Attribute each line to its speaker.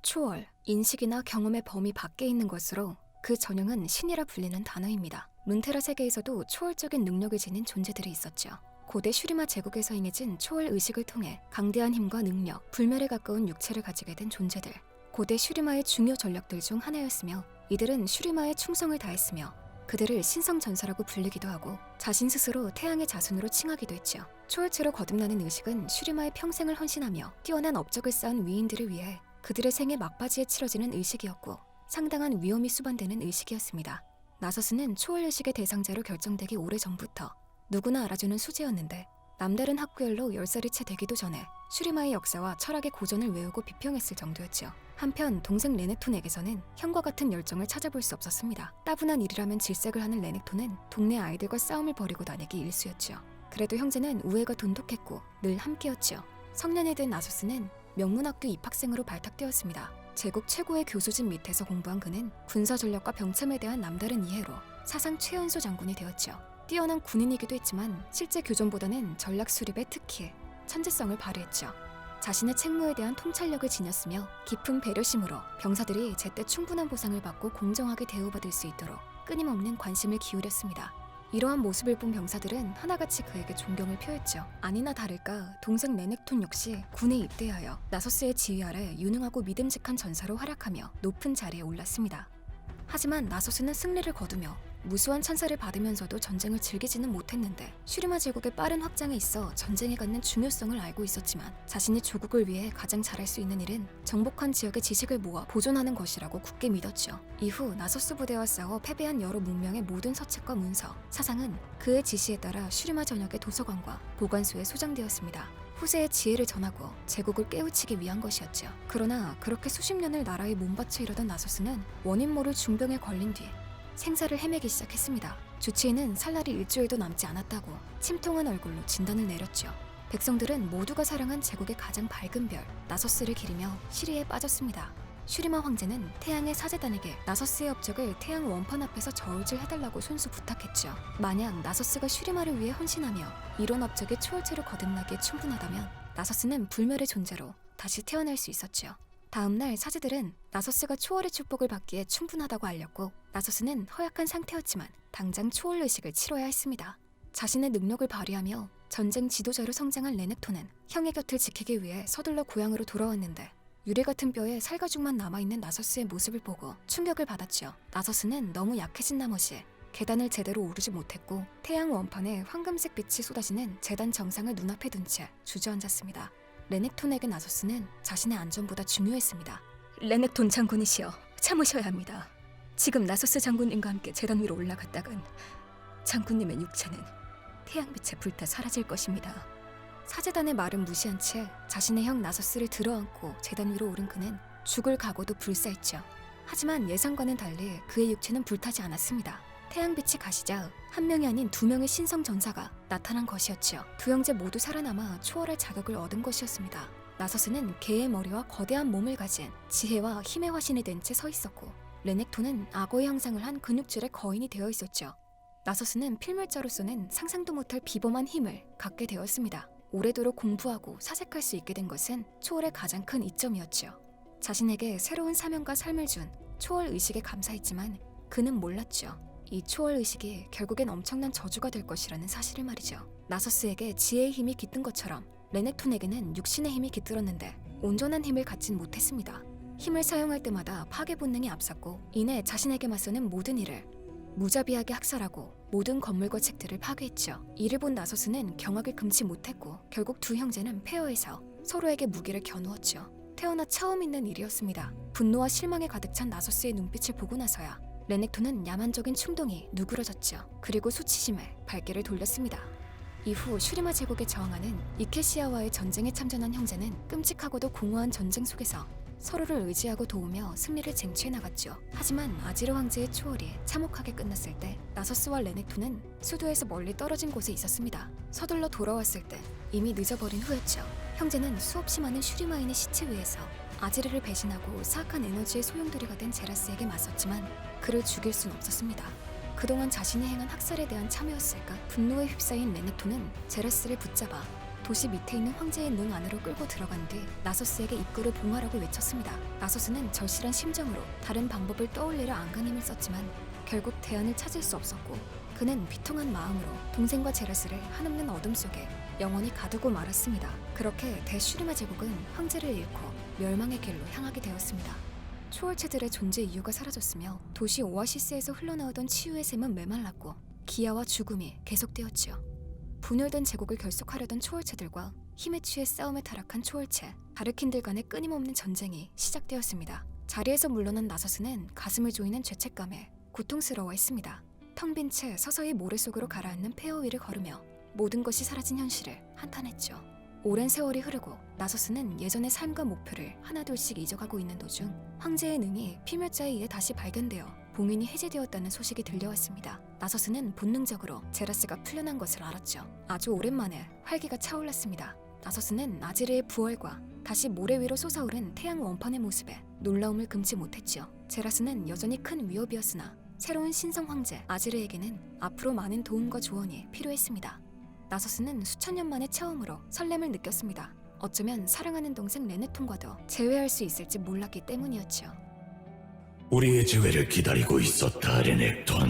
Speaker 1: 초월, 인식이나 경험의 범위 밖에 있는 것으로 그 전형은 신이라 불리는 단어입니다. 룬테라 세계에서도 초월적인 능력을 지닌 존재들이 있었죠. 고대 슈리마 제국에서 행해진 초월 의식을 통해 강대한 힘과 능력, 불멸에 가까운 육체를 가지게 된 존재들. 고대 슈리마의 중요 전력들 중 하나였으며 이들은 슈리마에 충성을 다했으며 그들을 신성전사라고 불리기도 하고 자신 스스로 태양의 자손으로 칭하기도 했죠. 초월체로 거듭나는 의식은 슈리마의 평생을 헌신하며 뛰어난 업적을 쌓은 위인들을 위해 그들의 생애 막바지에 치러지는 의식이었고 상당한 위험이 수반되는 의식이었습니다. 나서스는 초월의식의 대상자로 결정되기 오래전부터 누구나 알아주는 수재였는데 남다른 학구열로 10살이 채 되기도 전에 슈리마의 역사와 철학의 고전을 외우고 비평했을 정도였죠. 한편 동생 레넥톤에게서는 형과 같은 열정을 찾아볼 수 없었습니다. 따분한 일이라면 질색을 하는 레넥톤은 동네 아이들과 싸움을 벌이고 다니기 일쑤였죠. 그래도 형제는 우애가 돈독했고 늘 함께였죠. 성년이 된 나소스는 명문학교 입학생으로 발탁되었습니다. 제국 최고의 교수진 밑에서 공부한 그는 군사 전력과 병참에 대한 남다른 이해로 사상 최연소 장군이 되었죠. 뛰어난 군인이기도 했지만 실제 교전보다는 전략 수립에 특히 천재성을 발휘했죠. 자신의 책무에 대한 통찰력을 지녔으며 깊은 배려심으로 병사들이 제때 충분한 보상을 받고 공정하게 대우받을 수 있도록 끊임없는 관심을 기울였습니다. 이러한 모습을 본 병사들은 하나같이 그에게 존경을 표했죠. 아니나 다를까 동생 레넥톤 역시 군에 입대하여 나소스의 지휘 아래 유능하고 믿음직한 전사로 활약하며 높은 자리에 올랐습니다. 하지만 나소스는 승리를 거두며 무수한 찬사를 받으면서도 전쟁을 즐기지는 못했는데 슈리마 제국의 빠른 확장에 있어 전쟁에 갖는 중요성을 알고 있었지만 자신이 조국을 위해 가장 잘할 수 있는 일은 정복한 지역의 지식을 모아 보존하는 것이라고 굳게 믿었죠. 이후 나소스 부대와 싸워 패배한 여러 문명의 모든 서책과 문서, 사상은 그의 지시에 따라 슈리마 전역의 도서관과 보관소에 소장되었습니다. 후세의 지혜를 전하고 제국을 깨우치기 위한 것이었죠. 그러나 그렇게 수십 년을 나라에 몸바쳐 이러던 나소스는 원인 모를 중병에 걸린 뒤 생사를 헤매기 시작했습니다. 주치의는 살 날이 일주일도 남지 않았다고 침통한 얼굴로 진단을 내렸죠. 백성들은 모두가 사랑한 제국의 가장 밝은 별, 나소스를 기리며 시리에 빠졌습니다. 슈리마 황제는 태양의 사제단에게 나소스의 업적을 태양 원판 앞에서 저울질해달라고 손수 부탁했죠. 만약 나소스가 슈리마를 위해 헌신하며 이런 업적이 초월체로 거듭나기에 충분하다면 나소스는 불멸의 존재로 다시 태어날 수 있었죠. 다음날 사제들은 나소스가 초월의 축복을 받기에 충분하다고 알렸고 나소스는 허약한 상태였지만 당장 초월 의식을 치러야 했습니다. 자신의 능력을 발휘하며 전쟁 지도자로 성장한 레넥톤은 형의 곁을 지키기 위해 서둘러 고향으로 돌아왔는데 유리 같은 뼈에 살가죽만 남아있는 나소스의 모습을 보고 충격을 받았죠. 나소스는 너무 약해진 나머지 계단을 제대로 오르지 못했고 태양 원판에 황금색 빛이 쏟아지는 제단 정상을 눈앞에 둔 채 주저앉았습니다. 레넥톤에게 나소스는 자신의 안전보다 중요했습니다. 레넥톤 장군이시여, 참으셔야 합니다. 지금 나소스 장군님과 함께 제단 위로 올라갔다간 장군님의 육체는 태양빛에 불타 사라질 것입니다. 사제단의 말은 무시한 채 자신의 형 나소스를 들어안고 제단 위로 오른 그는 죽을 각오도 불사했죠. 하지만 예상과는 달리 그의 육체는 불타지 않았습니다. 태양빛이 가시자 한 명이 아닌 두 명의 신성 전사가 나타난 것이었죠. 두 형제 모두 살아남아 초월할 자격을 얻은 것이었습니다. 나소스는 개의 머리와 거대한 몸을 가진 지혜와 힘의 화신이 된 채 서 있었고 레넥톤은 악어의 형상을 한 근육질의 거인이 되어 있었죠. 나소스는 필멸자로서는 상상도 못할 비범한 힘을 갖게 되었습니다. 오래도록 공부하고 사색할 수 있게 된 것은 초월의 가장 큰 이점이었죠. 자신에게 새로운 사명과 삶을 준 초월 의식에 감사했지만 그는 몰랐죠. 이 초월 의식이 결국엔 엄청난 저주가 될 것이라는 사실을 말이죠. 나소스에게 지혜의 힘이 깃든 것처럼 레넥톤에게는 육신의 힘이 깃들었는데 온전한 힘을 갖진 못했습니다. 힘을 사용할 때마다 파괴 본능이 앞섰고 이내 자신에게 맞서는 모든 일을 무자비하게 학살하고 모든 건물과 책들을 파괴했죠. 이를 본 나소스는 경악을 금치 못했고 결국 두 형제는 폐허해서 서로에게 무기를 겨누었죠. 태어나 처음 있는 일이었습니다. 분노와 실망에 가득 찬 나소스의 눈빛을 보고 나서야 레넥톤은 야만적인 충동이 누그러졌죠. 그리고 수치심에 발길을 돌렸습니다. 이후 슈리마 제국에 저항하는 이케시아와의 전쟁에 참전한 형제는 끔찍하고도 공허한 전쟁 속에서 서로를 의지하고 도우며 승리를 쟁취해 나갔죠. 하지만 아지르 황제의 초월이 참혹하게 끝났을 때 나소스와 레넥톤은 수도에서 멀리 떨어진 곳에 있었습니다. 서둘러 돌아왔을 때 이미 늦어버린 후였죠. 형제는 수없이 많은 슈리마인의 시체 위에서 아지르를 배신하고 사악한 에너지의 소용돌이가 된 제라스에게 맞섰지만 그를 죽일 순 없었습니다. 그동안 자신이 행한 학살에 대한 참여였을까? 분노에 휩싸인 레넥톤은 제라스를 붙잡아 도시 밑에 있는 황제의 능 안으로 끌고 들어간 뒤 나서스에게 입구를 봉하라고 외쳤습니다. 나서스는 절실한 심정으로 다른 방법을 떠올리려 안간힘을 썼지만 결국 대안을 찾을 수 없었고 그는 비통한 마음으로 동생과 제라스를 한없는 어둠 속에 영원히 가두고 말았습니다. 그렇게 대슈리마 제국은 황제를 잃고 멸망의 길로 향하게 되었습니다. 초월체들의 존재 이유가 사라졌으며 도시 오아시스에서 흘러나오던 치유의 샘은 메말랐고 기아와 죽음이 계속되었지요. 분열된 제국을 결속하려던 초월체들과 힘에 취해 싸움에 타락한 초월체, 바르킨들 간의 끊임없는 전쟁이 시작되었습니다. 자리에서 물러난 나서스는 가슴을 조이는 죄책감에 고통스러워했습니다. 텅 빈 채 서서히 모래 속으로 가라앉는 폐허 위를 걸으며 모든 것이 사라진 현실을 한탄했죠. 오랜 세월이 흐르고 나서스는 예전의 삶과 목표를 하나둘씩 잊어가고 있는 도중 황제의 능이 필멸자에 의해 다시 발견되어 봉인이 해제되었다는 소식이 들려왔습니다. 나서스는 본능적으로 제라스가 풀려난 것을 알았죠. 아주 오랜만에 활기가 차올랐습니다. 나서스는 아지르의 부활과 다시 모래 위로 솟아오른 태양 원판의 모습에 놀라움을 금치 못했죠. 제라스는 여전히 큰 위협이었으나 새로운 신성 황제 아지르에게는 앞으로 많은 도움과 조언이 필요했습니다. 나서스는 수천 년 만에 처음으로 설렘을 느꼈습니다. 어쩌면 사랑하는 동생 레네톤과도 재회할 수 있을지 몰랐기 때문이었죠.
Speaker 2: 우리의 재회를 기다리고 있었다, 레넥톤.